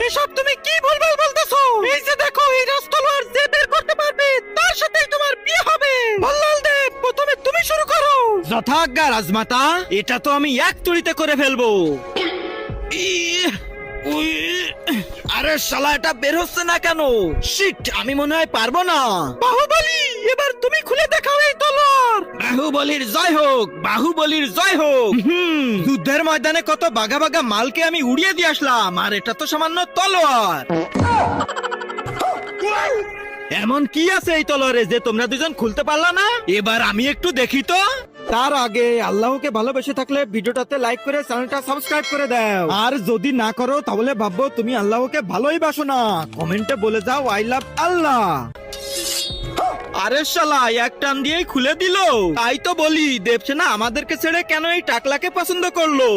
এসব তুমি কি ভুলভাল বলতেছো? এই যে দেখো, এই রাজতলোয়ার যে বের করতে পারবে তার সাথেই তোমার বিয়ে হবে। বল্লাল দেব, প্রথমে তুমি শুরু করো। যথাজ্ঞা রাজমাতা, এটা তো আমি এক তুড়িতে করে ফেলবো। ইহ, উই, আরে শালা, এটা বের হচ্ছে না কেন? শিট, আমি মনে হয় পারবো না। বাহুবলী, এবার তুমি খুলে দেখাও এই তলোয়ার। বাহুবলীর জয় হোক, বাহুবলীর জয় হোক। যুদ্ধের ময়দানে কত বাঘা বাঘা মালকে আমি উড়িয়ে দিয়ে আসলাম, আর এটা তো সামান্য তলোয়ার। এমন কি আছে এই তলোয়ারে যে তোমরা দুজন খুলতে পারলা না? এবার আমি একটু দেখি তো। তার আগে আল্লাহকে ভালোবেসে থাকলে ভিডিওটাতে লাইক করে চ্যানেলটা সাবস্ক্রাইব করে দাও, আর যদি না করো তাহলে ভাববো তুমি আল্লাহকে ভালোই বাসো না। কমেন্টে বলে যাও আই লাভ আল্লাহ। আরে শালা, এক টান দিয়েই খুলে দিল। তাই তো বলি, দেবসেনা আমাদেরকে ছেড়ে কেন এই টাকলাকে পছন্দ করলো।